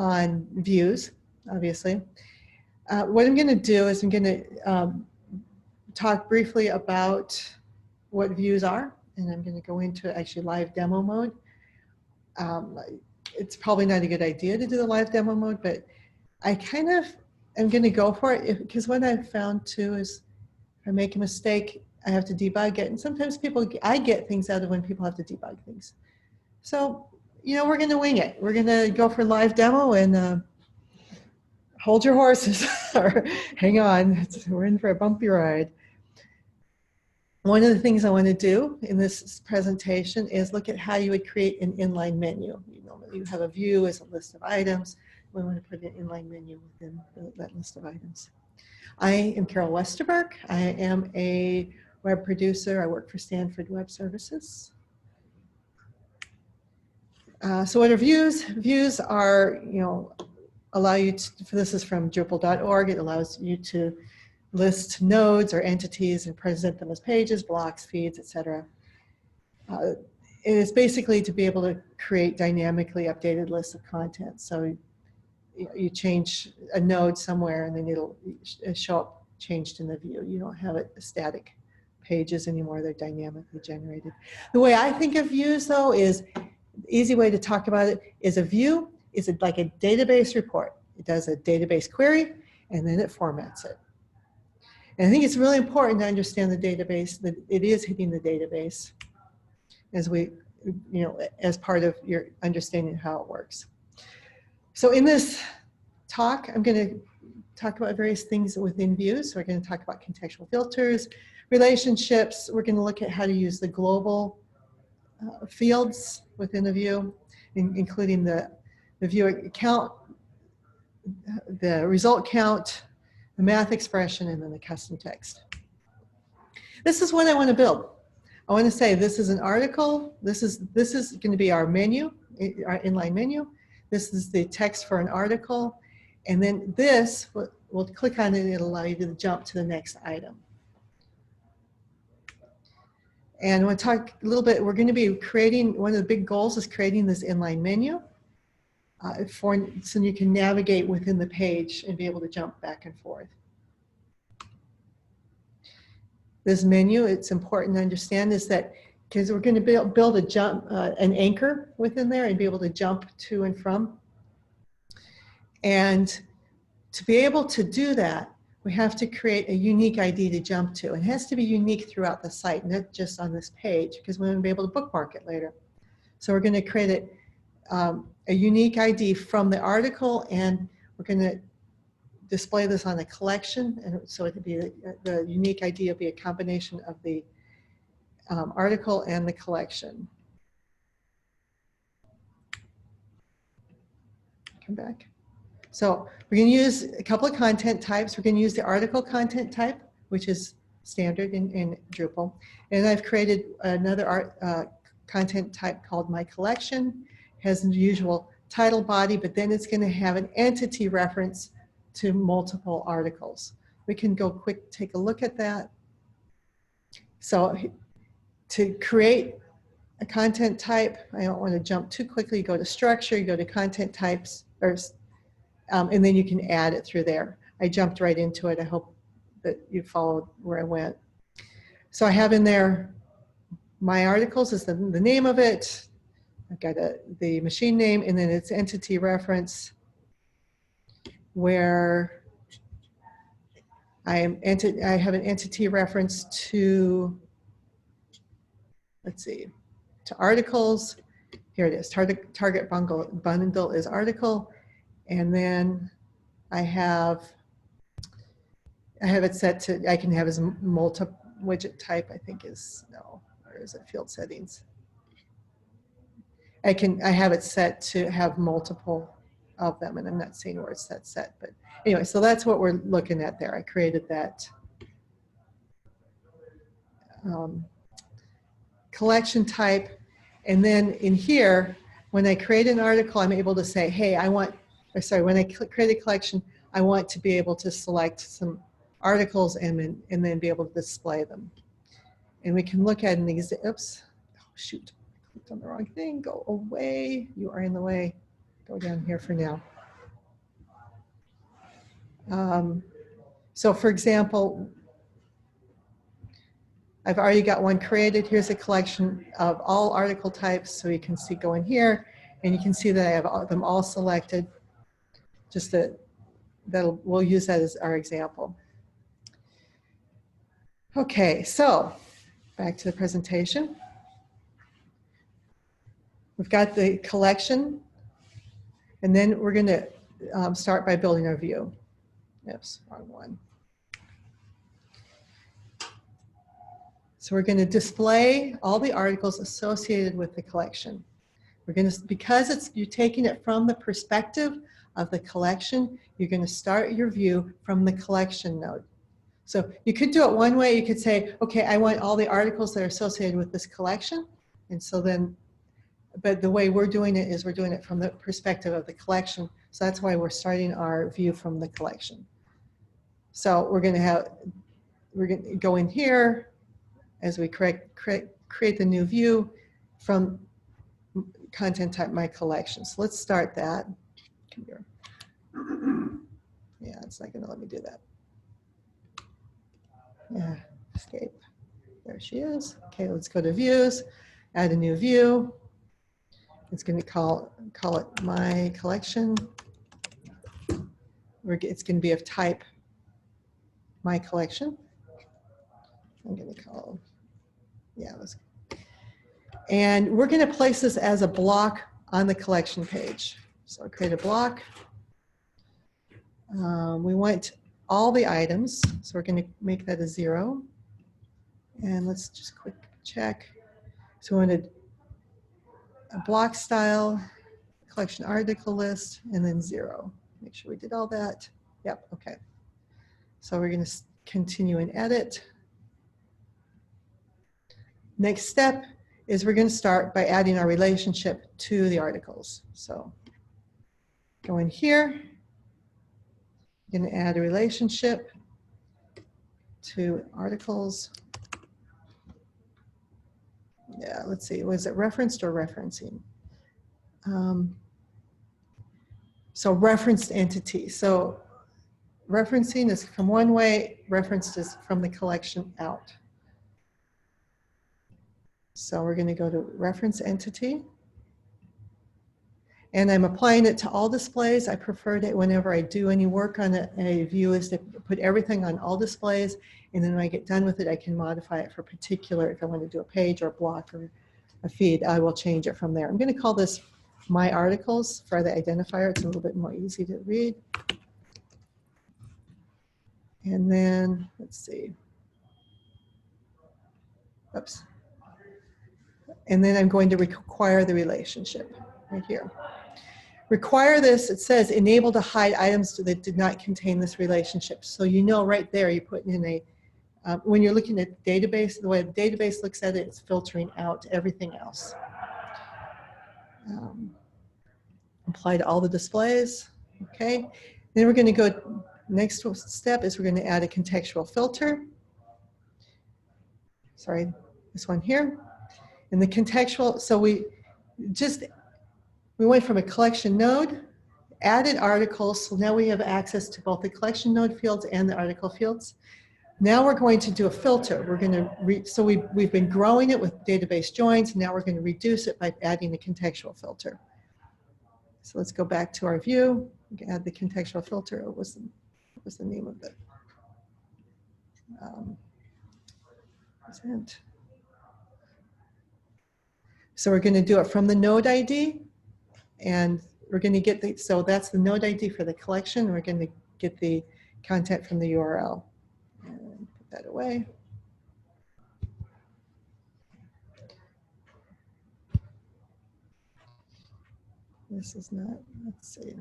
on views, obviously. What I'm going to do is I'm going to talk briefly about what views are, and I'm going to go into actually live demo mode. It's probably not a good idea to do the live demo mode, but I kind of am going to go for it because what I've found too is if I make a mistake, I have to debug it. And sometimes I get things out of when people have to debug things. So, you know, we're going to wing it. We're going to go for live demo and hold your horses or hang on. We're in for a bumpy ride. One of the things I want to do in this presentation is look at how you would create an inline menu. You have a view as a list of items. We want to put an inline menu within that list of items. I am Carol Westerberg. I am a web producer. I work for Stanford Web Services. So what are views? Views are, allow you to, this is from Drupal.org. It allows you to list nodes or entities and present them as pages, blocks, feeds, etc. It is basically to be able to create dynamically updated lists of content. So you change a node somewhere and then it'll show up changed in the view. You don't have it static pages anymore, they're dynamically generated. The way I think of views though is, the easy way to talk about it is a view is like a database report. It does a database query and then it formats it. And I think it's really important to understand the database, that it is hitting the database as as part of your understanding how it works. So in this talk, I'm going to talk about various things within views. So we're going to talk about contextual filters, relationships. We're going to look at how to use the global fields within a view, including the view count, the result count, the math expression, and then the custom text. This is what I want to build. I want to say this is an article. This is going to be our menu, our inline menu. This is the text for an article. And then this, we'll click on it and it'll allow you to jump to the next item. And I want to talk a little bit, we're going to be creating, one of the big goals is creating this inline menu so you can navigate within the page and be able to jump back and forth. This menu, it's important to understand is that because we're going to build an anchor within there and be able to jump to and from. And to be able to do that, we have to create a unique ID to jump to. It has to be unique throughout the site, not just on this page, because we're going to be able to bookmark it later. So we're going to create a unique ID from the article, and we're going to display this on a collection. And so it could be the unique ID will be a combination of the article and the collection. Come back. So we're going to use a couple of content types. We're going to use the article content type, which is standard in Drupal. And I've created another content type called my collection. It has the usual title body, but then it's going to have an entity reference to multiple articles. We can go take a look at that. So to create a content type, I don't want to jump too quickly. You go to structure, you go to content types, and then you can add it through there. I jumped right into it. I hope that you followed where I went. So I have in there, my articles is the name of it. I've got the machine name and then its entity reference where I have an entity reference to, let's see, to articles. Here it is, target bundle is article. And then I have it set to, I can have as multi-widget type, I think is, no, where is it, field settings. I have it set to have multiple of them, and I'm not saying where it's set, but anyway, so that's what we're looking at there. I created that collection type, and then in here, when I create an article, I'm able to say, hey, when I create a collection, I want to be able to select some articles and then be able to display them. And we can look at an example. Oops, oh, shoot, I clicked on the wrong thing. Go away. You are in the way. Go down here for now. So for example, I've already got one created. Here's a collection of all article types. So you can see go in here and you can see that I have them all selected. Just that we'll use that as our example. Okay, so back to the presentation. We've got the collection, and then we're going to start by building our view. Oops, wrong one. So we're going to display all the articles associated with the collection. We're going to, because you're taking it from the perspective of the collection, you're going to start your view from the collection node. So you could do it one way. You could say, okay, I want all the articles that are associated with this collection. And so then, but the way we're doing it is we're doing it from the perspective of the collection. So that's why we're starting our view from the collection. So we're going to go in here as we create the new view from content type my collection. So let's start that. Come here. Yeah, it's not going to let me do that. Yeah, escape. There she is. Okay, let's go to views, add a new view. It's going to call it my collection. It's going to be of type my collection. I'm going to call, yeah, and we're going to place this as a block on the collection page. So I'll create a block. We want all the items, so we're going to make that a 0. And let's just quick check. So we wanted a block style, collection article list, and then 0. Make sure we did all that. Yep, okay. So we're going to continue and edit. Next step is we're going to start by adding our relationship to the articles. So go in here, I'm going to add a relationship to articles. Yeah, let's see, was it referenced or referencing? So referenced entity. So referencing is from one way, referenced is from the collection out. So we're going to go to reference entity. And I'm applying it to all displays. I prefer that whenever I do any work on a view is to put everything on all displays. And then when I get done with it, I can modify it for particular. If I want to do a page or a block or a feed, I will change it from there. I'm going to call this my articles for the identifier. It's a little bit more easy to read. And then, let's see. Oops. And then I'm going to require the relationship right here. Require this, it says enable to hide items that did not contain this relationship. So you know right there you're putting in a, when you're looking at the database, the way the database looks at it, it's filtering out everything else. Apply to all the displays, okay. Then we're going to go, next step is we're going to add a contextual filter. Sorry, this one here. And the contextual, so we went from a collection node, added articles, so now we have access to both the collection node fields and the article fields. Now we're going to do a filter. We're going to, so we've been growing it with database joins, and now we're going to reduce it by adding the contextual filter. So let's go back to our view, we can add the contextual filter. What was the name of it? Present. So we're going to do it from the node ID, and we're going to get the, so that's the node ID for the collection. We're going to get the content from the URL. And put that away. This is not, let's see.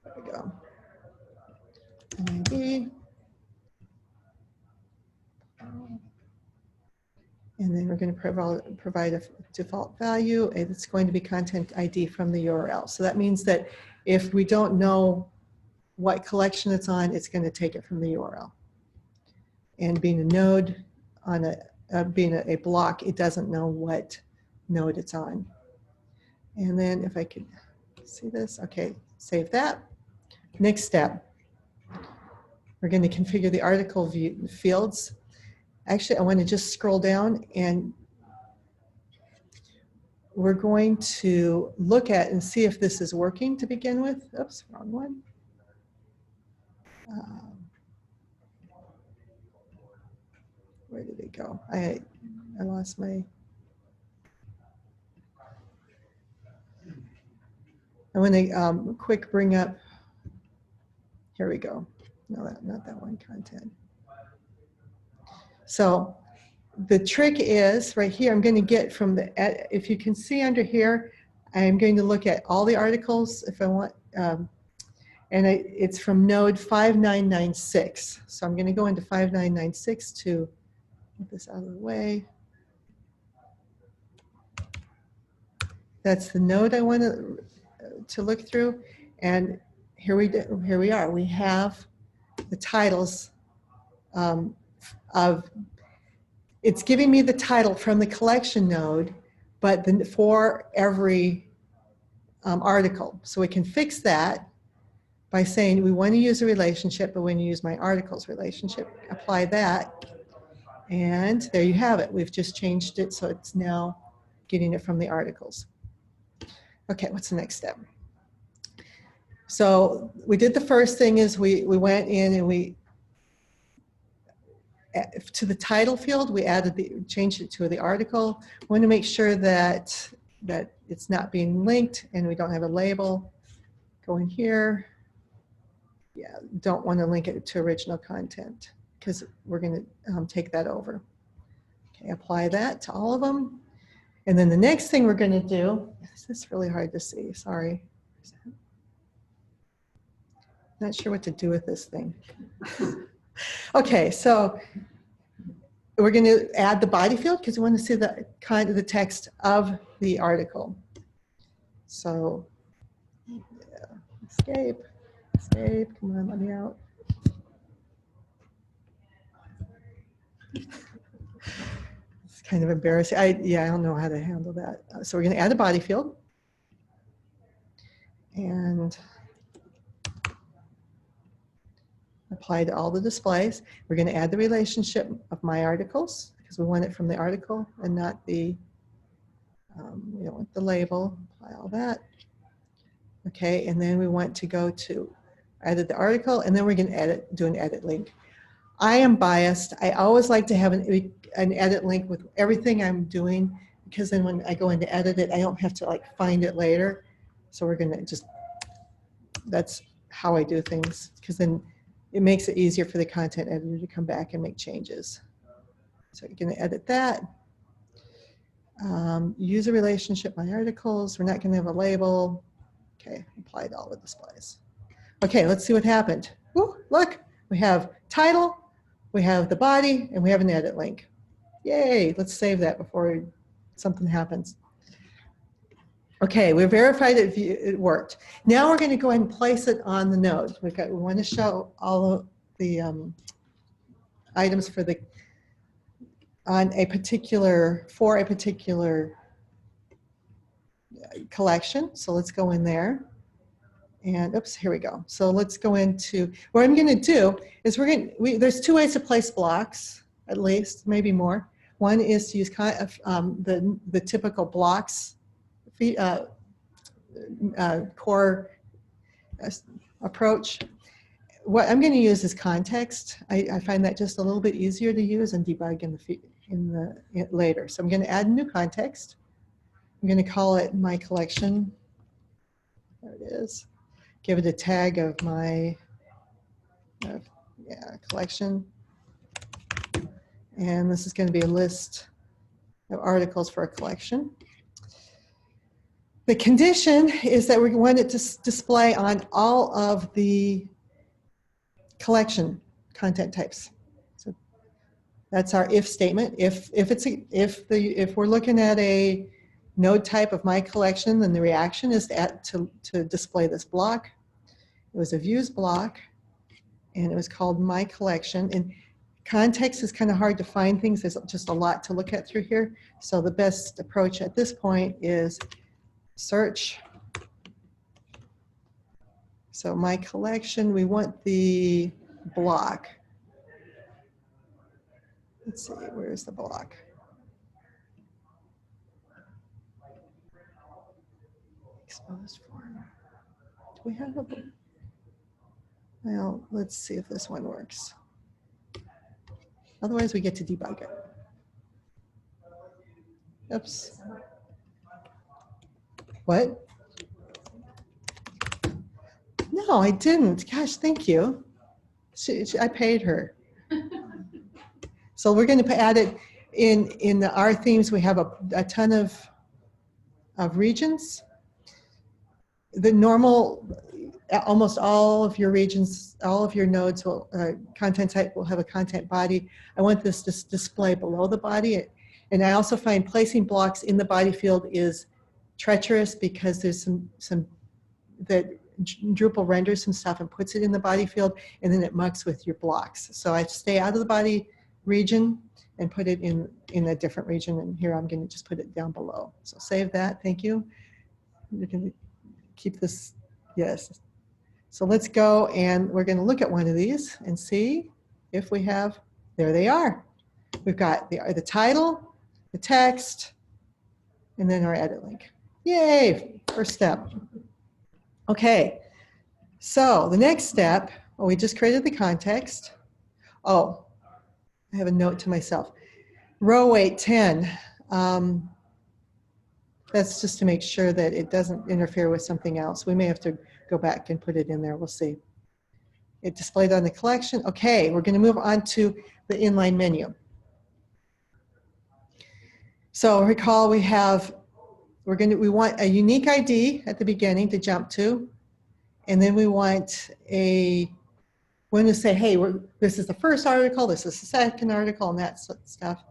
There we go. ID. And then we're going to provide a default value. And it's going to be content ID from the URL. So that means that if we don't know what collection it's on, it's going to take it from the URL. And being a node on being a block, it doesn't know what node it's on. And then if I could see this, okay, save that. next step, we're going to configure the article view fields. Actually, I want to just scroll down, and we're going to look at and see if this is working to begin with. Oops, wrong one. Where did it go? I lost my. I want to quick bring up. Here we go. No, not that one, content. So the trick is right here. I'm going to get from the, if you can see under here, I'm going to look at all the articles if I want, and it's from node 5996. So I'm going to go into 5996 to get this out of the way. That's the node I want to look through, and here we are. We have the titles of. It's giving me the title from the collection node, but for every article. So we can fix that by saying we want to use a relationship, but when you use my articles relationship, apply that. And there you have it. We've just changed it, so it's now getting it from the articles. Okay, what's the next step? So we did the first thing is we went in and we, to the title field, we changed it to the article. We want to make sure that it's not being linked and we don't have a label. Go in here. Yeah, don't want to link it to original content because we're going to take that over. Okay, apply that to all of them. And then the next thing we're going to do, this is really hard to see, sorry. Not sure what to do with this thing. Okay, so we're going to add the body field because we want to see the kind of the text of the article. So, yeah, escape, come on, let me out. It's kind of embarrassing. I don't know how to handle that. So we're going to add a body field. And apply to all the displays. We're going to add the relationship of my articles because we want it from the article and not the, we don't want the label. Apply all that. Okay, and then we want to go to edit the article, and then we're going to do an edit link. I am biased. I always like to have an edit link with everything I'm doing because then when I go in to edit it, I don't have to like find it later. So we're going to just, that's how I do things because then it makes it easier for the content editor to come back and make changes. So you're going to edit that. Use a relationship, my articles. We're not going to have a label. Okay, apply to all the displays. Okay, let's see what happened. Woo, look, we have title, we have the body, and we have an edit link. Yay, let's save that before something happens. Okay, we verified it worked. Now we're going to go ahead and place it on the node. We want to show all of the items for a particular collection. So let's go in there. And oops, here we go. So let's go into, what I'm going to do is there's two ways to place blocks, at least, maybe more. One is to use the typical blocks core approach. What I'm going to use is context. I find that just a little bit easier to use and debug later. So I'm going to add a new context. I'm going to call it my collection. There it is. Give it a tag of my collection. And this is going to be a list of articles for a collection. The condition is that we want it to display on all of the collection content types. So that's our if statement. If we're looking at a node type of my collection, then the reaction is to display this block. It was a views block, and it was called my collection. And context is kind of hard to find things. There's just a lot to look at through here. So the best approach at this point is search So my collection, we want the block. Let's see, where's the block? Exposed form. Do we have a, well, let's see if this one works. Otherwise we get to debug it. Oops. What? No, I didn't. Gosh, thank you. I paid her. So we're going to add it in our themes. We have a ton of regions. The normal, almost all of your regions, all of your nodes will, content type will have a content body. I want this to display below the body. And I also find placing blocks in the body field is treacherous because there's some that Drupal renders some stuff and puts it in the body field, and then it mucks with your blocks. So I stay out of the body region and put it in a different region. And here I'm going to just put it down below. So save that. Thank you. You can keep this. Yes. So let's go and we're going to look at one of these and see if we have, there they are. We've got the title, the text, and then our edit link. Yay, first step. Okay, so the next step, well, we just created the context. Oh, I have a note to myself. Row weight 10. That's just to make sure that it doesn't interfere with something else. We may have to go back and put it in there. We'll see. It displayed on the collection. Okay, we're going to move on to the inline menu. So recall we have, we want a unique ID at the beginning to jump to, and then we want we're going to say, hey, this is the first article, this is the second article, and that stuff.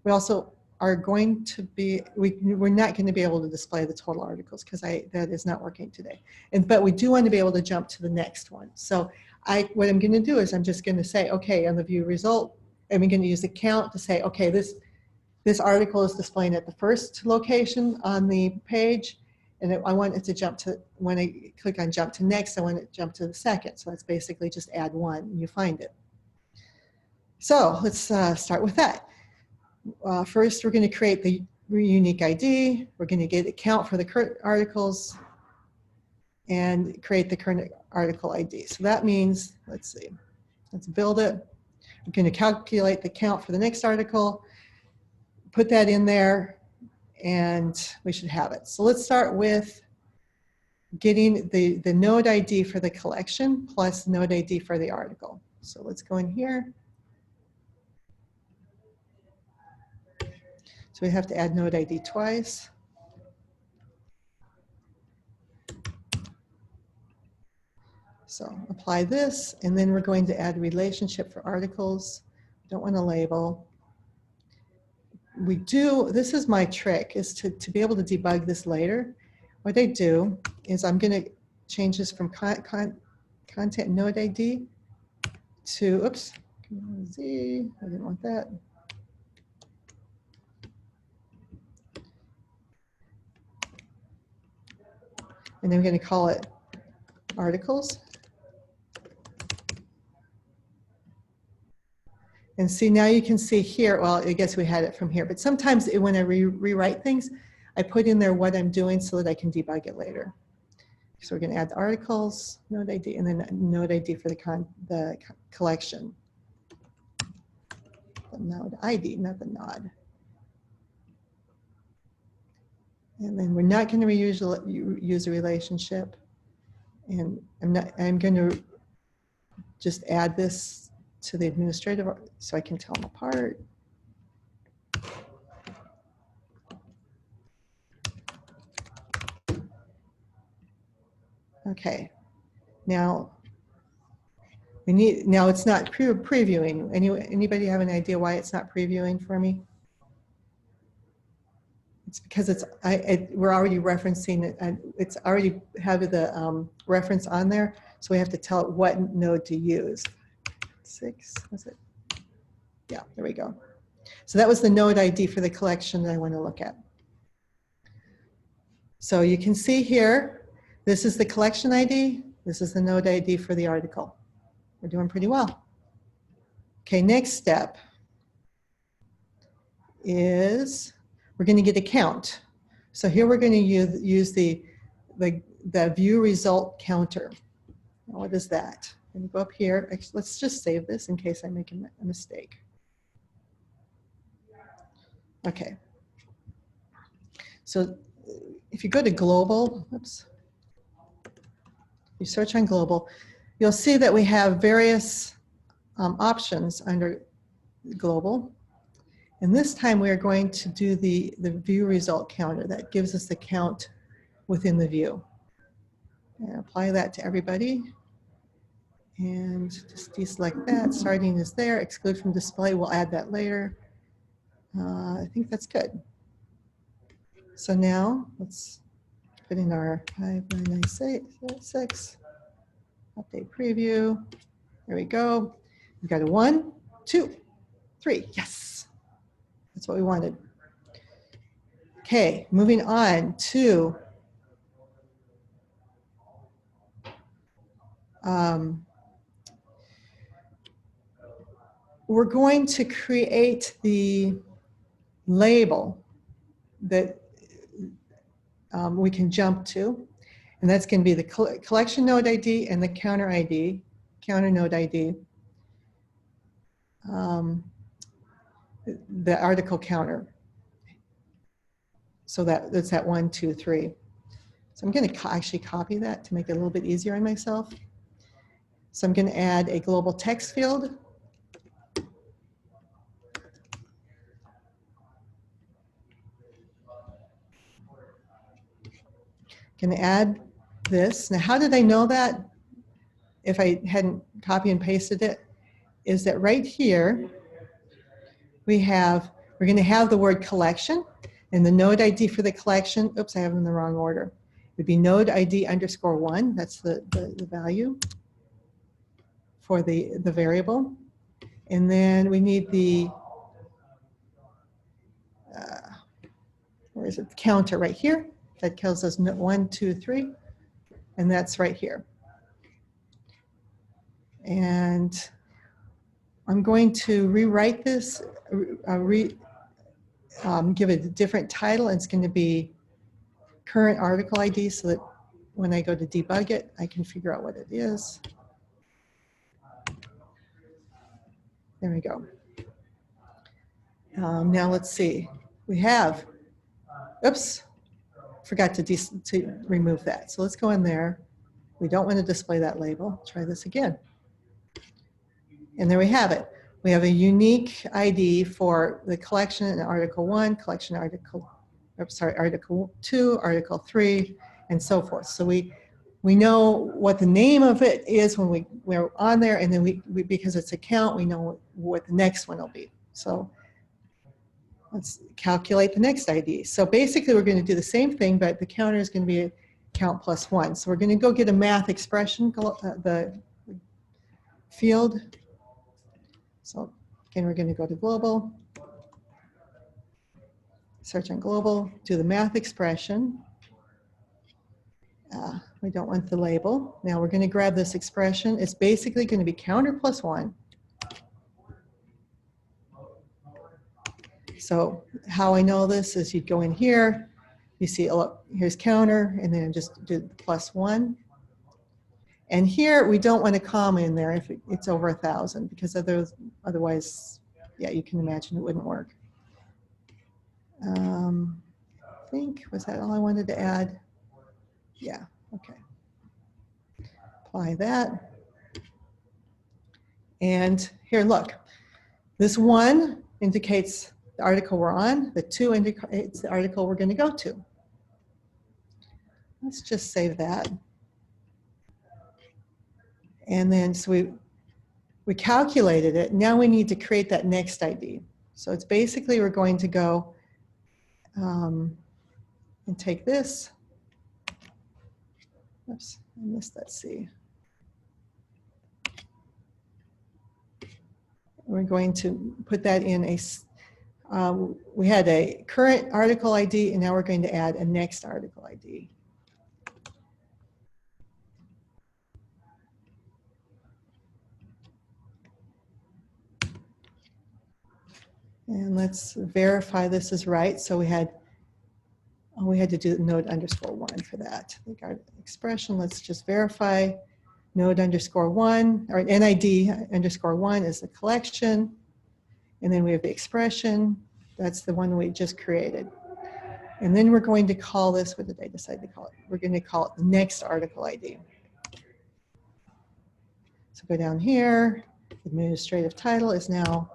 We also are going to be, we're not going to be able to display the total articles because that is not working today. But we do want to be able to jump to the next one. So what I'm going to do is I'm just going to say, okay, on the view result, and we're going to use the count to say, okay, this article is displaying at the first location on the page, and I want it to jump to, when I click on jump to next, I want it to jump to the second. So that's basically just add one and you find it. So let's start with that. First, we're going to create the unique ID. We're going to get a count for the current articles and create the current article ID. So that means, let's see, let's build it. We're going to calculate the count for the next article, put that in there, and we should have it. So let's start with getting the node ID for the collection plus node ID for the article. So let's go in here. So we have to add node ID twice. So apply this, and then we're going to add relationship for articles. Don't want to label. This is my trick, is to be able to debug this later. What I do is I'm going to change this from content node ID to, oops, Z, I didn't want that. And then I'm going to call it articles. And see, now you can see here, well, I guess we had it from here, but sometimes when I rewrite things, I put in there what I'm doing so that I can debug it later. So we're going to add the articles, node ID, and then node ID for the collection. The node ID, not the nod. And then we're not going to use a relationship. And I'm going to just add this to the administrative so I can tell them apart. Okay, now it's not previewing. Anybody have an idea why it's not previewing for me? It's because we're already referencing it, and it's already have the reference on there, so we have to tell it what node to use. 6, was it? Yeah, there we go. So that was the node ID for the collection that I want to look at. So you can see here, this is the collection ID, This is the node ID for the article. We're doing pretty well. Okay, next step is we're going to get a count. So here we're going to use the view result counter. Now, what is that? I'm going to go up here. Actually, let's just save this in case I make a mistake. Okay. So if you go to global, oops, you search on global, you'll see that we have various options under global. And this time we are going to do the view result counter. That gives us the count within the view. And apply that to everybody. And just deselect that. Starting is there. Exclude from display. We'll add that later. I think that's good. So now let's put in our 5996. Update preview. There we go. We've got a 1, 2, 3. Yes. That's what we wanted. Okay, moving on to we're going to create the label that we can jump to, and that's going to be the collection node ID and the counter ID, counter node ID, the article counter. So that's that 1, 2, 3. So I'm going to actually copy that to make it a little bit easier on myself. So I'm going to add a global text field. Going to add this. Now, how did I know that if I hadn't copy and pasted it? Is that right here we're going to have the word collection, and the node ID for the collection, oops, I have them in the wrong order. It would be node ID _1, that's the value for the variable. And then we need the, where is it, the counter right here. That tells us 1, 2, 3, and that's right here. And I'm going to rewrite this, give it a different title, and it's going to be current article ID so that when I go to debug it, I can figure out what it is. There we go. Now let's see. We have, oops, forgot to remove that. So let's go in there. We don't want to display that label. Try this again. And there we have it. We have a unique ID for the collection in Article 1, collection Article, Article 2, Article 3, and so forth. So we know what the name of it is when we're on there, and then we because it's a count, we know what the next one will be. So let's calculate the next ID. So basically we're going to do the same thing, but the counter is going to be a count plus 1. So we're going to go get a math expression, the field. So again, we're going to go to global, search on global, do the math expression. We don't want the label. Now we're going to grab this expression. It's basically going to be counter plus 1. So how I know this is you go in here, you see, oh, here's counter, and then just do plus 1. And here we don't want a comma in there if it's over 1,000, because otherwise, yeah, you can imagine it wouldn't work. I think, was that all I wanted to add? Yeah, okay. Apply that. And here, look, this 1 indicates the article we're on, the 2 indicates the article we're going to go to. Let's just save that. And then, so we calculated it. Now we need to create that next ID. So it's basically we're going to go and take this. Oops, I missed that C. We're going to put that in a, we had a current article ID, and now we're going to add a next article ID. And let's verify this is right. So we had to do node underscore one for that. We got expression. Let's just verify node underscore one, or NID underscore one is the collection. And then we have the expression. That's the one we just created. And then we're going to call this, what did I decide to call it? We're going to call it the next article ID. So go down here. Administrative title is now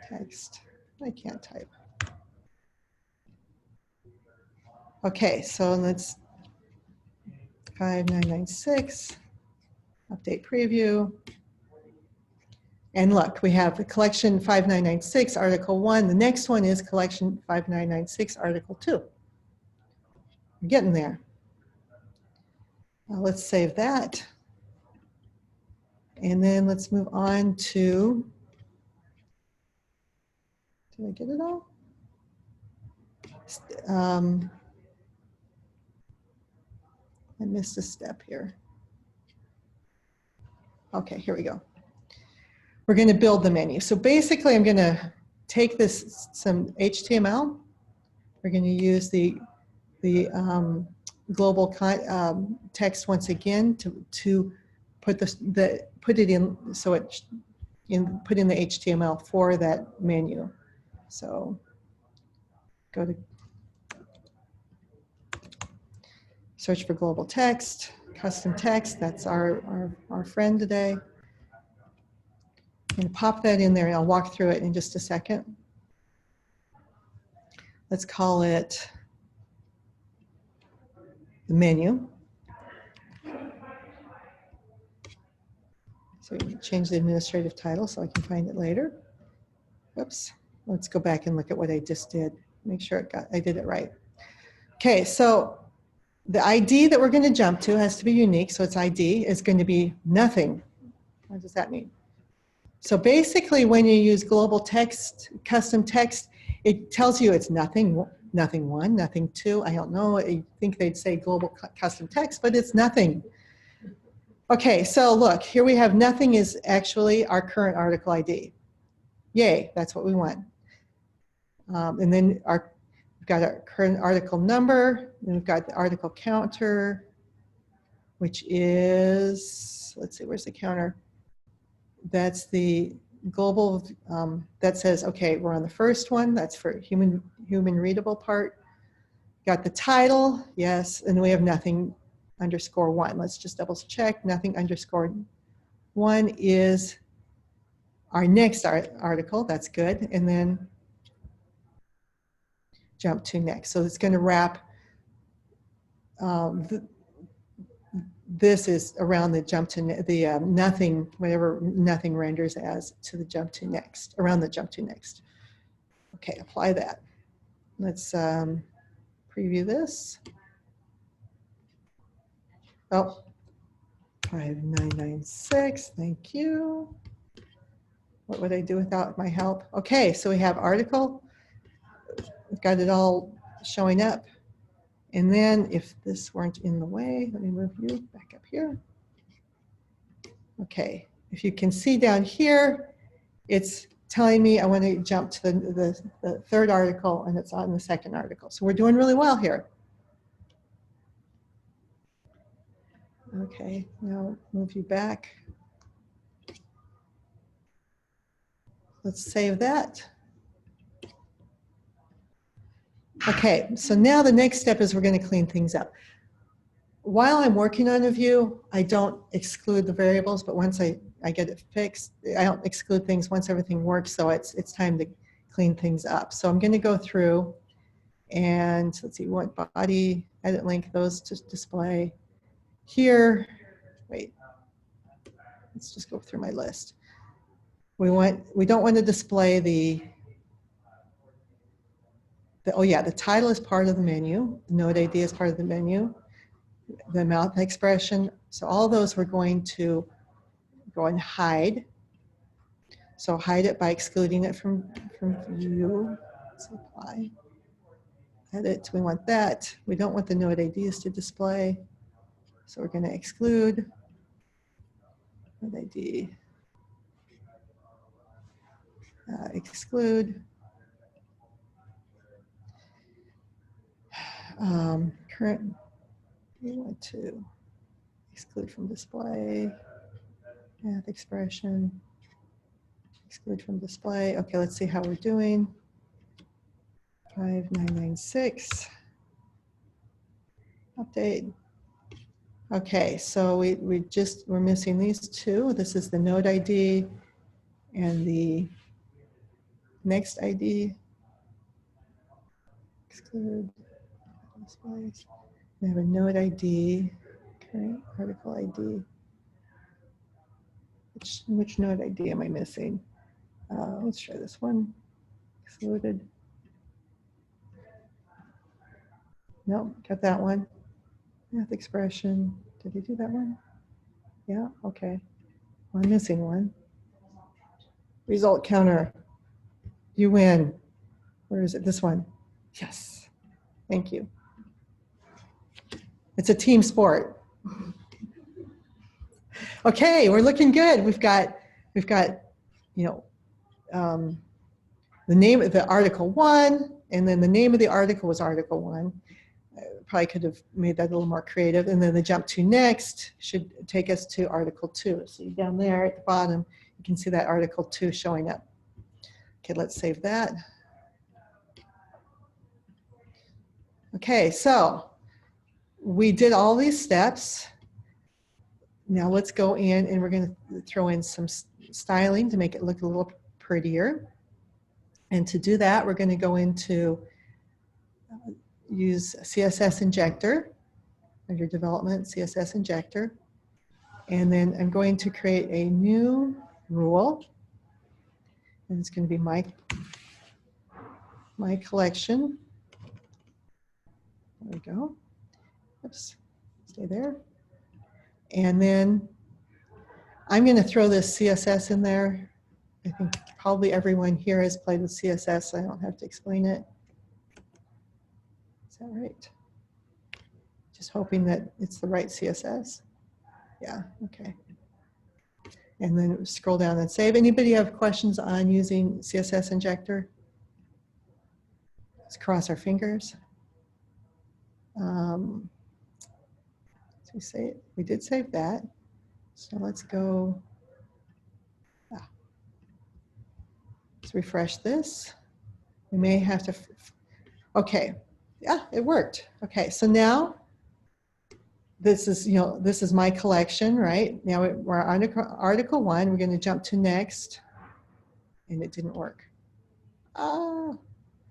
text. I can't type. Okay, so let's 5996, update preview. And look, we have the collection 5996, article 1. The next one is collection 5996, article 2. We're getting there. Let's save that. And then let's move on to, did I get it all? I missed a step here. Okay, here we go. We're going to build the menu. So basically, I'm going to take this, some HTML. We're going to use the global text once again to put put it in, so it put in the HTML for that menu. So go to search for global text, custom text. That's our friend today. I'm going to pop that in there, and I'll walk through it in just a second. Let's call it the menu. So we can change the administrative title so I can find it later. Oops. Let's go back and look at what I just did. Make sure I did it right. Okay, so the ID that we're going to jump to has to be unique. So its ID is going to be nothing. What does that mean? So basically, when you use global text, custom text, it tells you it's nothing, nothing one, nothing two. I don't know. I think they'd say global custom text, but it's nothing. Okay, so look, here we have nothing is actually our current article ID. Yay, that's what we want. And then we've got our current article number, and we've got the article counter, which is, let's see, where's the counter? That's the global, that says, okay, we're on the first one. That's for human readable part. Got the title, yes, and we have nothing underscore one. Let's just double check. Nothing underscore one is our next article. That's good. And then jump to next. So it's going to wrap, this is around the jump to the nothing, whatever nothing renders as, to the jump to next, around the jump to next. Okay, apply that. Let's preview this. Oh, 5996, thank you. What would I do without my help? Okay, so we have article. We've got it all showing up. And then if this weren't in the way, let me move you back up here. Okay, if you can see down here, it's telling me I want to jump to the third article, and it's on the second article. So we're doing really well here. Okay, now move you back. Let's save that. Okay, so now the next step is we're going to clean things up. While I'm working on a view, I don't exclude the variables, but once I get it fixed, I don't exclude things once everything works, so it's time to clean things up. So I'm going to go through and let's see, what body, edit link, those to display. Here, wait, let's just go through my list. We don't want to display oh yeah, the title is part of the menu, the node ID is part of the menu, the amount expression. So all those we're going to go and hide. So hide it by excluding it from view. Let's apply. Edit, we want that. We don't want the node IDs to display. So we're going to exclude node ID. exclude. Current, we want to exclude from display, math expression, exclude from display. Okay, let's see how we're doing. 5996, update. Okay, so we're missing these two. This is the node ID and the next ID. Exclude displays. We have a node ID, current article ID. Which node ID am I missing? Let's try this one. Excluded. Nope, got that one. Math expression. Did he do that one? Yeah, okay. Well, I'm missing one. Result counter. You win. Where is it? This one. Yes. Thank you. It's a team sport. Okay, we're looking good. We've got you know, the name of the article 1, and then the name of the article was article 1. Probably could have made that a little more creative. And then the jump to next should take us to article 2. So down there at the bottom, you can see that article 2 showing up. Okay, let's save that. Okay, so we did all these steps. Now let's go in and we're going to throw in some styling to make it look a little prettier. And to do that, we're going to go into use CSS Injector under development, CSS Injector. And then I'm going to create a new rule. And it's going to be my collection. There we go. Oops, stay there. And then I'm going to throw this CSS in there. I think probably everyone here has played with CSS, so I don't have to explain it. Is that right? Just hoping that it's the right CSS. Yeah, okay. And then scroll down and save. Anybody have questions on using CSS Injector? Let's cross our fingers. We did save that. So let's go. Let's refresh this. We may have to. Okay, yeah, it worked. Okay, so now this is my collection, right? Now we're on article 1. We're going to jump to next, and it didn't work.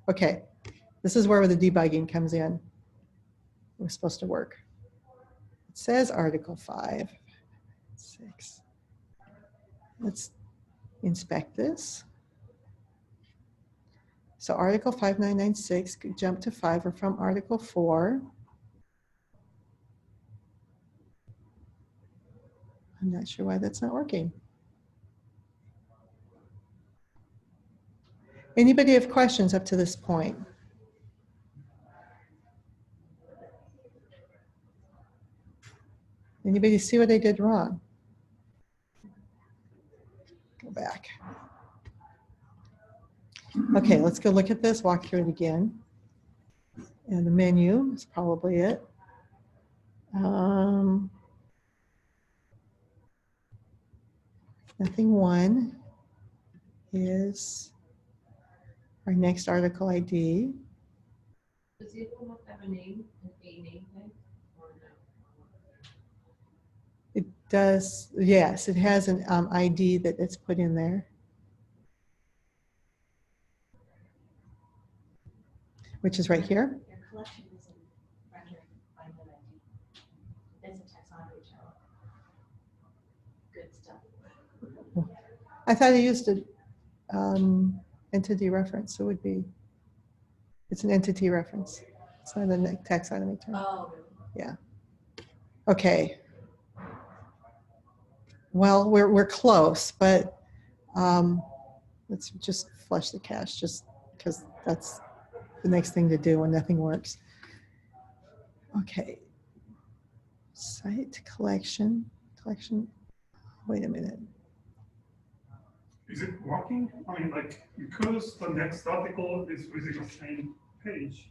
Okay, this is where the debugging comes in. It was supposed to work. It says article 5, 6. Let's inspect this. So article 5996 could jump to 5. We're from article 4. I'm not sure why that's not working. Anybody have questions up to this point? Anybody see what I did wrong? Go back. Okay, let's go look at this, walk through it again. And the menu is probably it. Nothing 1 is our next article ID. Does the other one have a name, an A name tag, or no? It does, yes, it has an ID that it's put in there. Which is right here. Your collection isn't rendered by the ID. It's a taxonomy chart. Good stuff. I thought I used an entity reference, so it would be, it's an entity reference. It's not a taxonomy term. Oh, really? Yeah. Okay. Well, we're close, but let's just flush the cache, just because that's the next thing to do when nothing works. Okay. Site collection. Wait a minute. Is it working? I mean, like, because the next article is within the same page.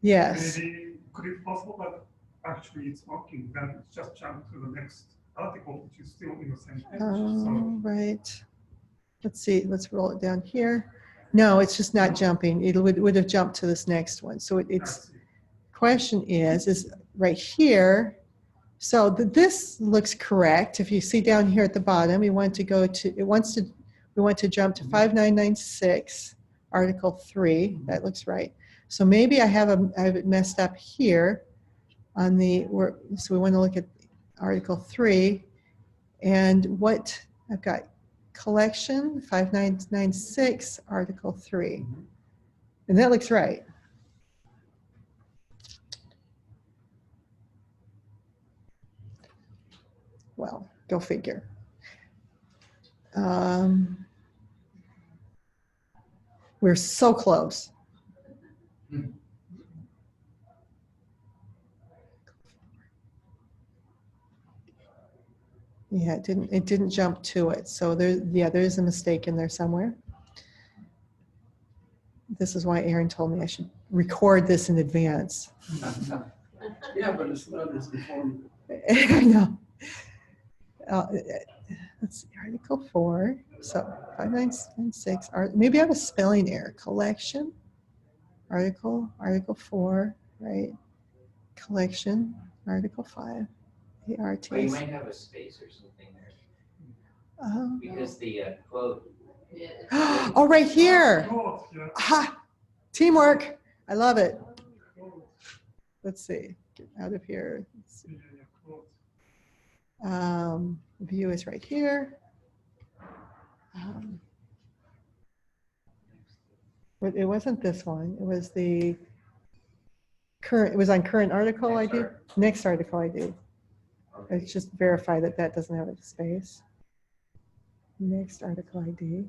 Yes. Maybe, could it be possible that actually it's working, then it's just jump to the next article, which is still in the same page? Oh, right. Let's see, let's roll it down here. No, it's just not jumping. It would have jumped to this next one. So it's, question is right here. So this looks correct. If you see down here at the bottom, we want to go to, we want to jump to 5996, Article 3. That looks right. So maybe I have it messed up here on the, so we want to look at Article 3 and what I've got. Collection 5996, Article 3. And that looks right. Well, go figure. We're so close. Yeah, it didn't jump to it. So there's a mistake in there somewhere. This is why Aaron told me I should record this in advance. Yeah, but it's not as informative. I know. Let's see, Article 4. So 5996. Maybe I have a spelling error. Collection, Article 4, right? Collection, Article 5. ART. Well, you might have a space or something there. Because the quote. Oh, right here. Ha! Teamwork. I love it. Let's see. Get out of here. Let's see. View is right here. But it wasn't this one. It was the current. It was on current article ID. Next article ID. Let's just verify that that doesn't have a space. Next article ID.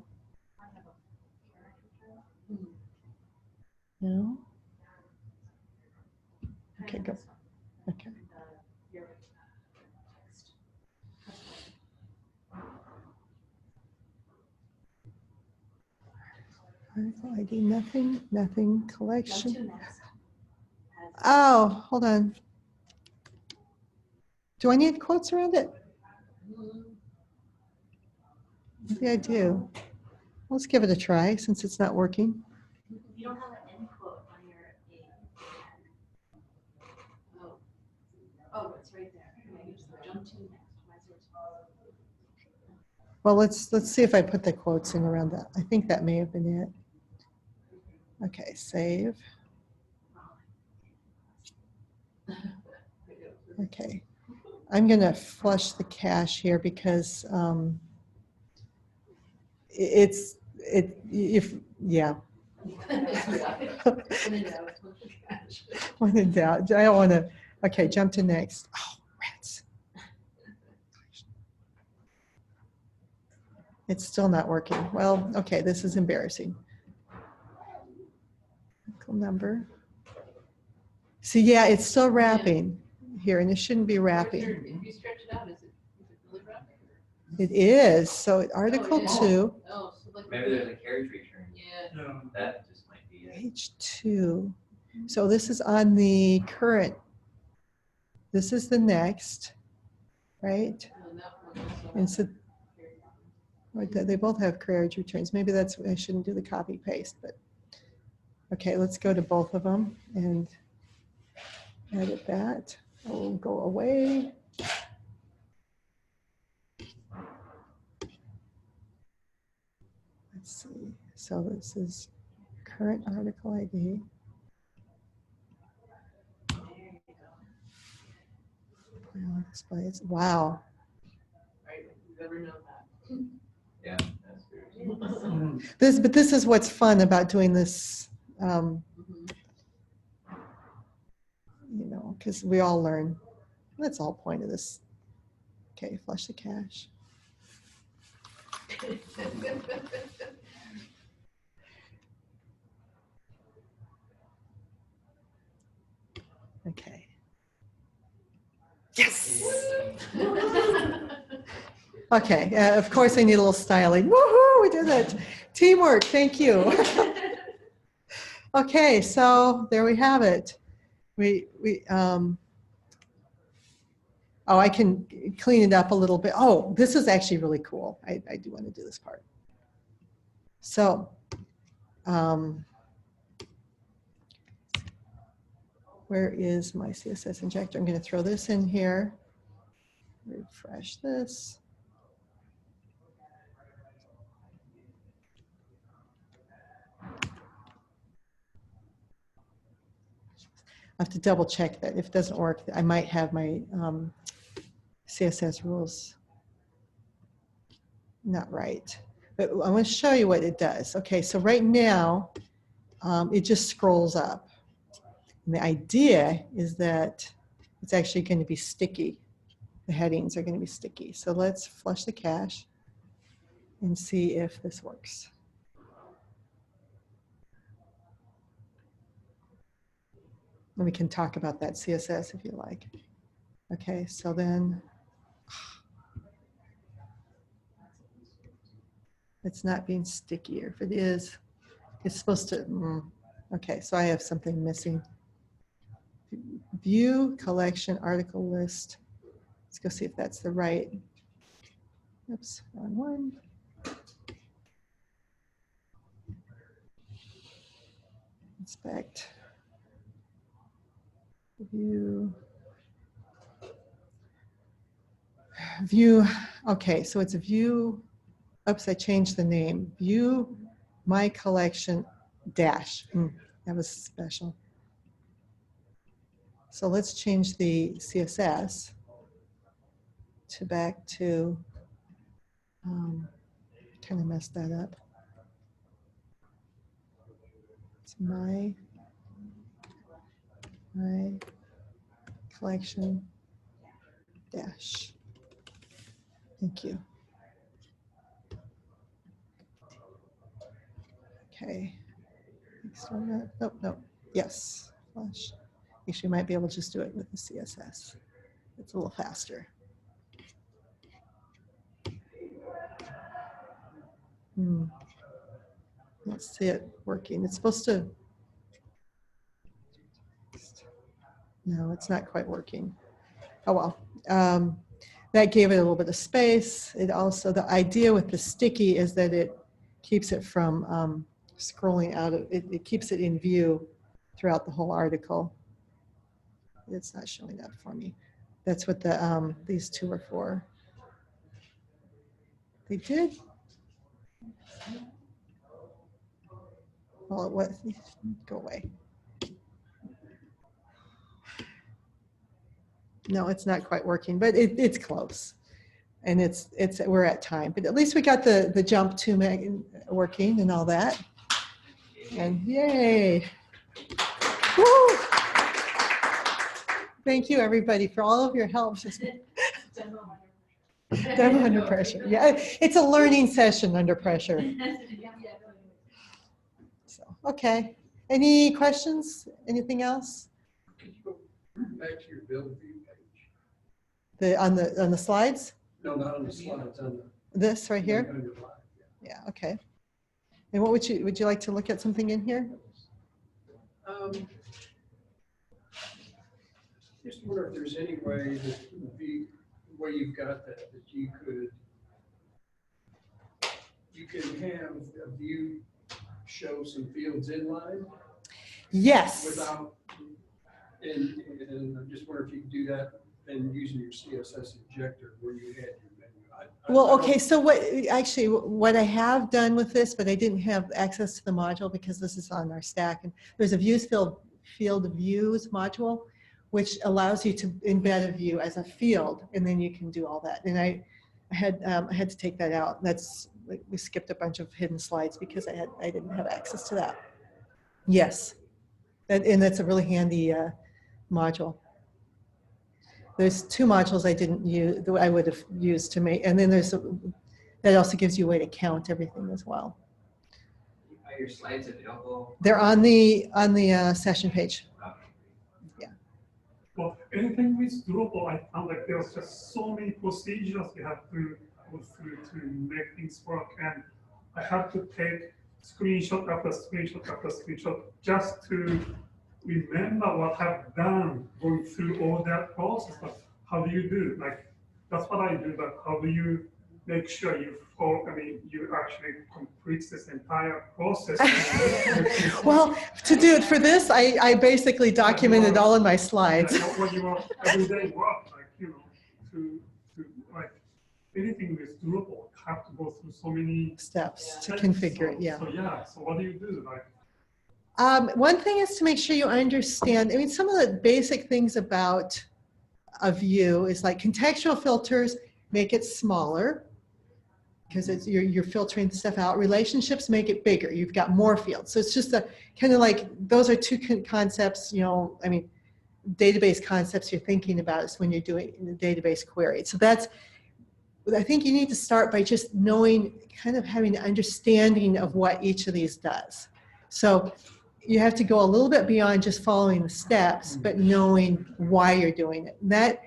No. Okay, go. Okay. Article ID, nothing, collection. Oh, hold on. Do I need quotes around it? Maybe I do. Let's give it a try since it's not working. You don't have an end quote on your A. Oh, it's right there. Okay, just jump to next. Well, let's see if I put the quotes in around that. I think that may have been it. Okay, save. Okay, I'm gonna flush the cache here because yeah. When in doubt, I don't want to. Okay, jump to next. Oh, rats. It's still not working. Well, okay, this is embarrassing. Number. See, yeah, it's still wrapping here, and it shouldn't be wrapping. If you stretch it out, is it really wrapping? It is. So Article 2. Oh, so like Maybe there's a carriage return. Yeah. That just might be it. Page 2. So this is on the current. This is the next, right? And so they both have carriage returns. Maybe that's, I shouldn't do the copy paste, but okay, let's go to both of them and edit that. I'll go away. Let's see. So this is current article ID. Displays. Wow. Right, you never know that. Yeah, that's weird. This is what's fun about doing this. You know, because we all learn. That's the whole point of this. Okay, flush the cache. Okay. Yes. Okay. Of course, I need a little styling. Woohoo! Woo, we did it. Teamwork, thank you. Okay, so there we have it. Oh, I can clean it up a little bit. Oh, this is actually really cool. I do want to do this part. So, where is my CSS injector? I'm going to throw this in here. Refresh this. I have to double check that. If it doesn't work, I might have my CSS rules not right. But I want to show you what it does. Okay, so right now, it just scrolls up. And the idea is that it's actually going to be sticky. The headings are going to be sticky. So let's flush the cache and see if this works. And we can talk about that CSS if you like. Okay, so then it's not being sticky, or if it is, it's supposed to, okay, so I have something missing. View, collection, article list. Let's go see if that's the right. Oops, wrong one. Inspect. View. View, okay, so it's a view. Oops, I changed the name. View my collection dash. That was special. So let's change the CSS to back to, kind of messed that up. It's my collection dash. Thank you. Okay. Nope, nope. Yes. Flush. Actually, you might be able to just do it with the CSS. It's a little faster. Let's see it working. It's supposed to. No, it's not quite working. Oh well. That gave it a little bit of space. It also, the idea with the sticky is that it keeps it from scrolling out of it. It keeps it in view throughout the whole article. It's not showing up for me. That's what the these two are for. They did. Well, what? Go away. No, it's not quite working, but it's close, and we're at time. But at least we got the jump to working and all that. And yay! Woo! Thank you, everybody, for all of your help. Demo under pressure. Yeah, it's a learning session under pressure. So, okay. Any questions? Anything else? Back to your build view page. On the slides? No, not on the slides. On the, this right here? on your live, Yeah. Okay. And what would you like to look at something in here? Just wonder if there's any way that the way you've got that you can have a view show some fields inline. Yes. Without, and I'm just wondering if you could do that and using your CSS injector where you had your menu. Well, okay, so what I have done with this, but I didn't have access to the module because this is on our stack, and there's a views field views module, which allows you to embed a view as a field, and then you can do all that. And I had to take that out. We skipped a bunch of hidden slides because I didn't have access to that. Yes, and that's a really handy module. There's two modules I didn't use that I would have used to make, and then that also gives you a way to count everything as well. Are your slides available? They're on the session page. Yeah. Well, anything with Drupal, I found like there's just so many procedures you have to go through to make things work, and I have to take screenshot after screenshot after screenshot just to remember what I've done going through all that process. But how do you do? Like, that's what I do, but how do you make sure you you actually complete this entire process? Well, to do it for this, I basically documented all in my slides. What you want everyday work, like, to like anything with Drupal have to go through so many Steps to configure it, yeah. So yeah, so what do you do? Like, One thing is to make sure you understand, I mean, some of the basic things about a view is like contextual filters make it smaller because you're filtering stuff out. Relationships make it bigger. You've got more fields. So it's just a kind of like, those are two concepts, I mean, database concepts you're thinking about is when you're doing the database query. So that's, I think you need to start by just knowing, kind of having an understanding of what each of these does. So you have to go a little bit beyond just following the steps, but knowing why you're doing it. That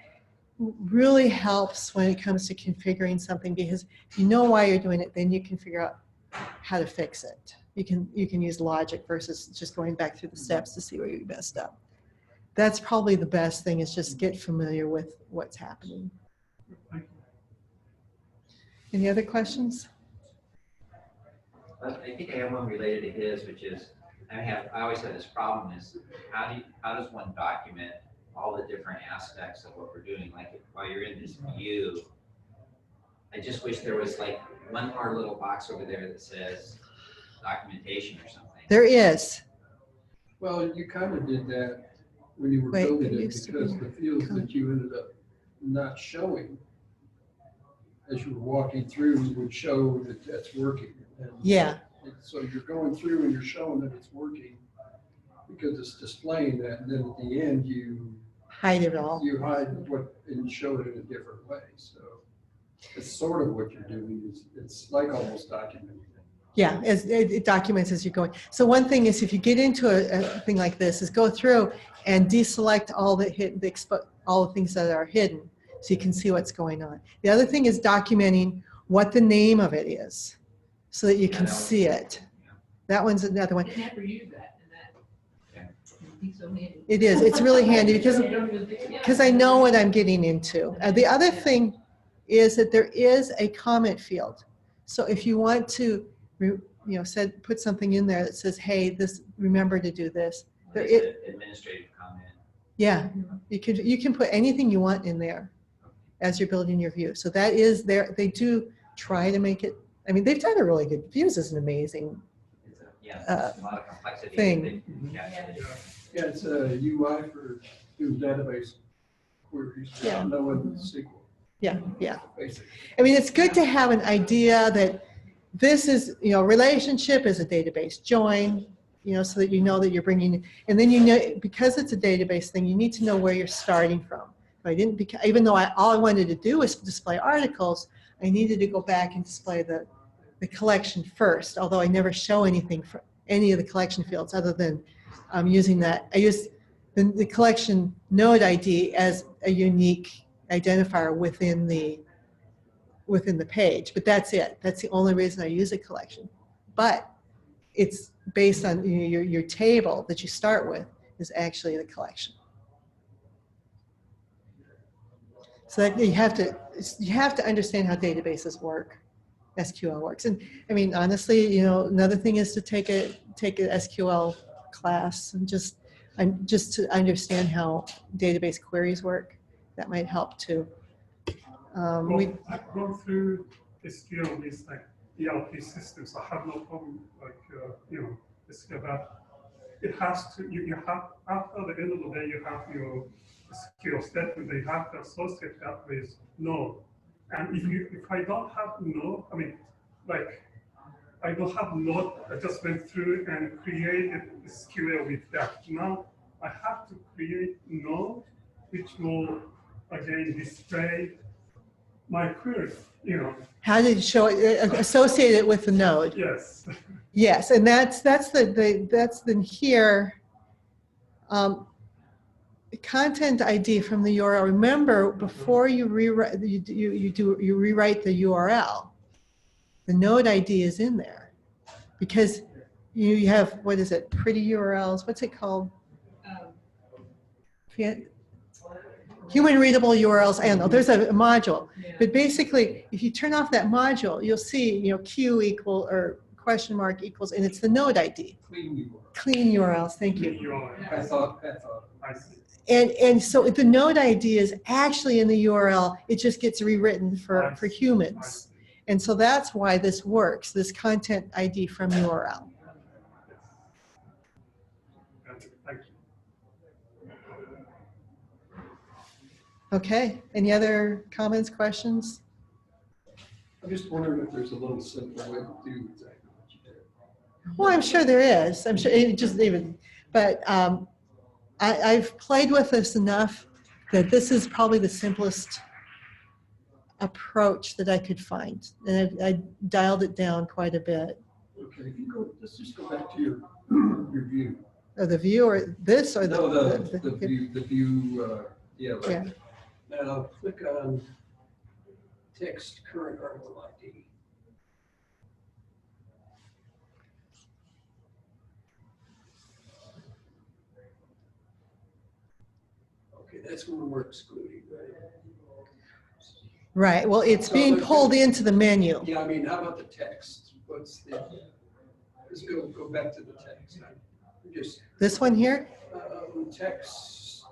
really helps when it comes to configuring something, because if you know why you're doing it, then you can figure out how to fix it. You can use logic versus just going back through the steps to see where you messed up. That's probably the best thing, is just get familiar with what's happening. Any other questions? I think I have one related to his, which is, I always have this problem is, how does one document all the different aspects of what we're doing? Like, while you're in this view, I just wish there was like one more little box over there that says documentation or something. There is. Well, you kind of did that when you were Wait, building there it, used to because be the fields that you ended up not showing as you were walking through would show that that's working. And Yeah. so you're going through and you're showing that it's working because it's displaying that, and then at the end you Hide it all. you hide what and show it in a different way. So it's sort of what you're doing. It's like almost documenting it. Yeah, it documents as you're going. So one thing is, if you get into a thing like this, is go through and deselect all all the things that are hidden, so you can see what's going on. The other thing is documenting what the name of it is, so that you can see it. That one's another one. I never use that, and that would be so handy. It is. It's really handy because I don't even think- yeah. I know what I'm getting into. The other thing is that there is a comment field. So if you want to, put something in there that says, "Hey, remember to do this." There It's an administrative comment. Yeah, you can put anything you want in there as you're building your view. So that is there. They do try to make it. I mean, they've done a really good. Views is an amazing It's a lot of complexity. thing. Yeah, it's a UI for doing database queries. Yeah. Knowing SQL. Yeah. Basically. I mean, it's good to have an idea that this is, relationship is a database join, so that you know that you're bringing, and then because it's a database thing, you need to know where you're starting from. Even though all I wanted to do was display articles, I needed to go back and display the collection first, although I never show anything for any of the collection fields other than using that. I use the collection node ID as a unique identifier within the page, but that's it. That's the only reason I use a collection. But it's based on your table that you start with is actually the collection. So that you have to understand how databases work, SQL works. And I mean, honestly, another thing is to take an SQL class and just to understand how database queries work. That might help too. I've gone through SQL with like ERP systems. I have no problem SQL, but it has to. You have, after the end of the day, you have your SQL statement. They have to associate that with node. And if I don't have node, I don't have node. I just went through and created SQL with that. Now I have to create node, which will again display my query. How did you show it? Associate it with the node. Yes. Yes, and that's the here. Content ID from the URL. Remember, before you rewrite, you rewrite the URL. the node ID is in there. Because you have, what is it, pretty URLs, what's it called? Human readable URLs, I don't know, there's a module. But basically, if you turn off that module, you'll see, you know, Q equal or question mark equals, and it's the node ID. Clean URL. Clean URLs, thank you. I thought. I see. And so the node ID is actually in the URL, it just gets rewritten for humans. And so that's why this works, this content ID from URL. Thank you. Okay, any other comments, questions? I'm just wondering if there's a little simpler way to do exactly what you did. Well, I'm sure there is. I'm sure it just even, but I've played with this enough that this is probably the simplest approach that I could find. And I dialed it down quite a bit. Okay, if you go, let's just go back to your view. Or the view or this or No, the view, yeah. Right. Yeah. Now click on text current article ID. Okay, that's when we're excluding, right? Right, well, it's So being there's- pulled into the menu. Yeah, I mean, how about the text? What's the, let's go back to the text. Just This one here, text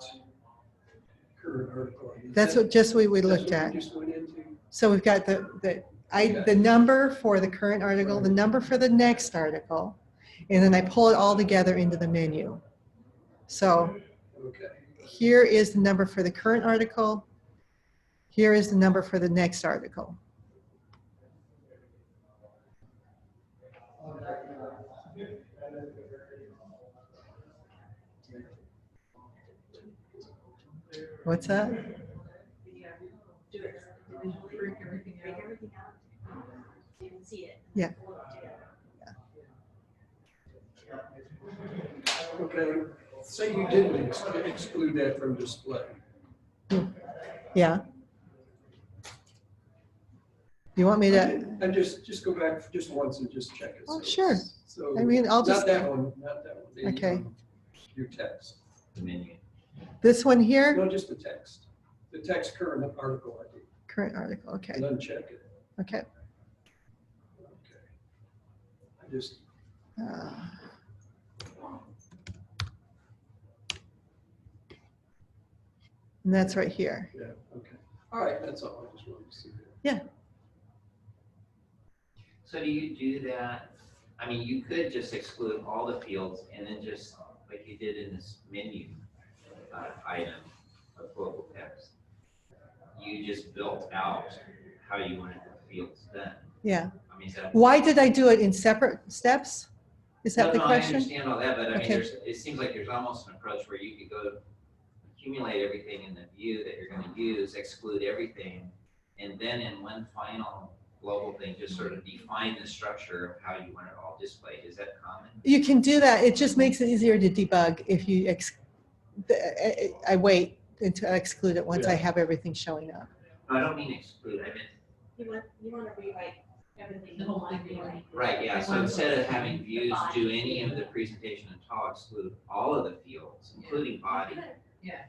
current article ID. that's what just we looked That's what at. we just went into. So we've got the number for the current article, the number for the next article, and then I pull it all together into the menu. So Okay. here is the number for the current article. Here is the number for the next article. What's that? Break everything Break out. everything out. So you can see it. Yeah. Okay, say you didn't exclude that from display. Yeah. You want me to? And just go back just once and just check it. Oh, So- sure. So. I mean, I'll just- Not that one, not that one. the, Okay. Your text. The menu. This one here? No, just the text. The text current article ID. Current article, okay, And uncheck it. okay. Okay. I just, Uh, And that's right here. yeah, okay. All right, that's all. I just wanted to see that. Yeah, So do you do that? I mean, you could just exclude all the fields and then just, like you did in this menu item of global text, you just built out how you wanted the fields done. yeah. I mean, is that? Why did I do it in separate steps? Is that No, the no, I question? understand all that, but I mean, Okay. it seems like there's almost an approach where you could go to accumulate everything in the view that you're gonna use, exclude everything, and then in one final global thing, just sort of define the structure of how you want it all displayed. Is that common? You can do that. It just makes it easier to debug if you, I wait until I exclude it once I Yeah. have everything showing up. No, I don't mean exclude, I meant, You want to rewrite everything. The whole thing. right, yeah, so instead of having views do any of the presentation at all, exclude all of the fields, including body. Yeah.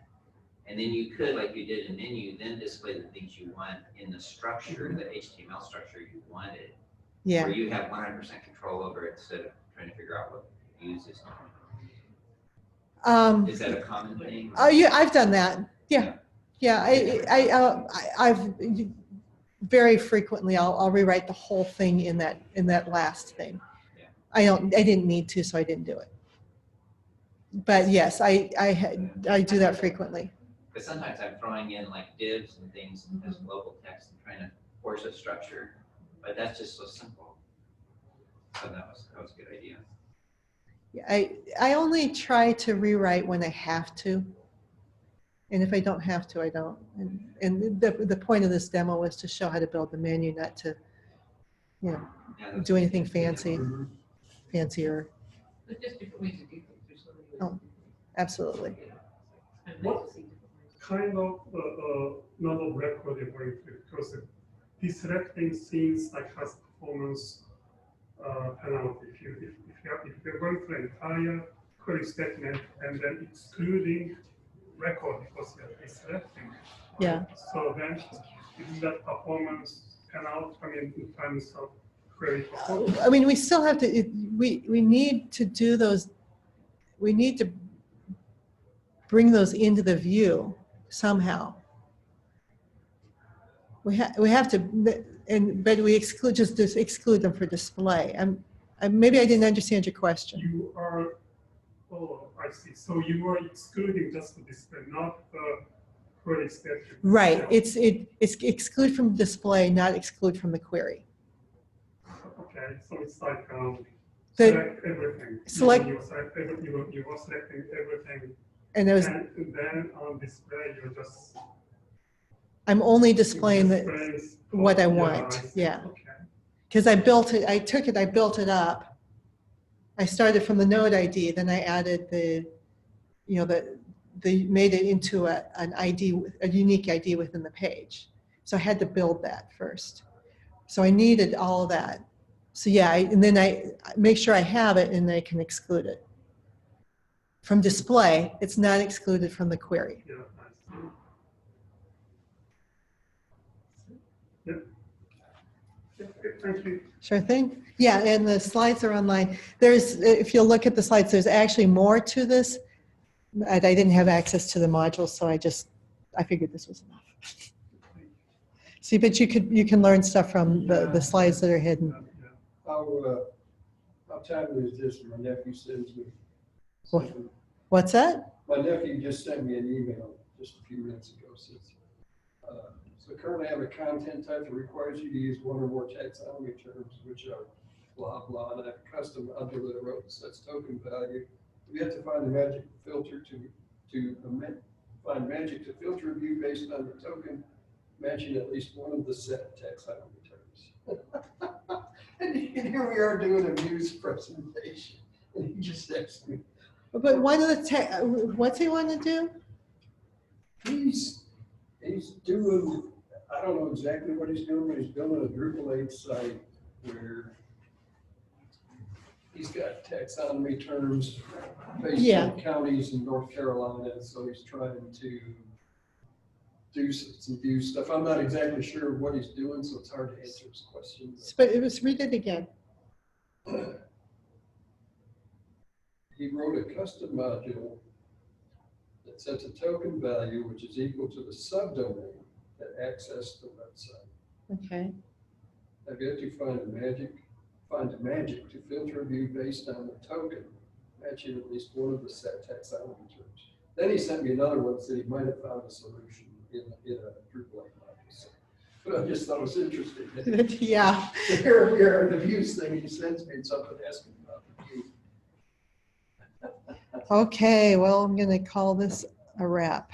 And then you could, like you did in menu, then display the things you want in the structure, the HTML structure you wanted. Yeah. Where you have 100% control over it instead of trying to figure out what views is. Is that a common thing? Oh, yeah, I've done that. Yeah. Yeah, I've very frequently, I'll rewrite the whole thing in that last thing. Yeah. I didn't need to, so I didn't do it. But yes, I do that frequently. Because sometimes I'm throwing in like divs and things as global text and trying to force a structure, but that's just so simple. So that was a good idea. Yeah, I only try to rewrite when I have to. And if I don't have to, I don't. And the point of this demo was to show how to build the menu, not to, Yeah, that's- do anything fancy, Mhm. fancier. There's just different ways to do things. There's so many ways Oh. to do things. Absolutely. And nice to see different ways. Kind of not of record you're going to, because deselecting scenes like has performance penalty. If you're going for an entire query statement and then excluding record because you're deselecting. Yeah. So then isn't that performance penalty, I mean, in terms of query performance? I mean, we still have to, we need to do those, we need to bring those into the view somehow. We have to, but we exclude, just exclude them for display. Maybe I didn't understand your question. You are, oh, I see. So you are excluding just the display, not the query statement. Right, it's exclude from display, not exclude from the query. Okay, so it's like The- select everything. select- You were selecting everything, And there was, and then on display you're just I'm only displaying the, displays what I yeah, want, see. yeah. Okay. because I built it, I built it up. I started from the node ID, then I added the, made it into an ID, a unique ID within the page. So I had to build that first. So I needed all of that. So yeah, and then I make sure I have it and I can exclude it. From display, it's not excluded from the query. Yeah, I see. Yep. Thank you. Sure thing. Yeah, and the slides are online. There's, if you'll look at the slides, there's actually more to this. I didn't have access to the modules, so I figured this was enough. See, but you can learn stuff from the slides that are hidden. How timely is this? My nephew sends me. What's that? My nephew just sent me an email just a few minutes ago. Says, so currently I have a content type that requires you to use one or more taxonomy terms, which are blah, blah, and I have a custom module that I wrote that sets token value. We have to find the magic filter find magic to filter a view based on the token matching at least one of the set taxonomy terms. And here we are doing a views presentation, and he just asked me. But one of the what's he want to do? He's doing, I don't know exactly what he's doing, but he's building a Drupal 8 site where he's got taxonomy terms based on counties in North Carolina, so he's trying to do some view stuff. I'm not exactly sure what he's doing, so it's hard to answer his questions. But it was, read it again. He wrote a custom module that sets a token value which is equal to the subdomain that accessed the website. Okay. I've yet to find the magic to filter a view based on the token matching at least one of the set taxonomy terms. Then he sent me another one that said he might have found a solution in a Drupal 8 module. But I just thought it was interesting. Yeah. Here we are in the views thing. He sends me something asking about the view. Okay, well, I'm going to call this a wrap.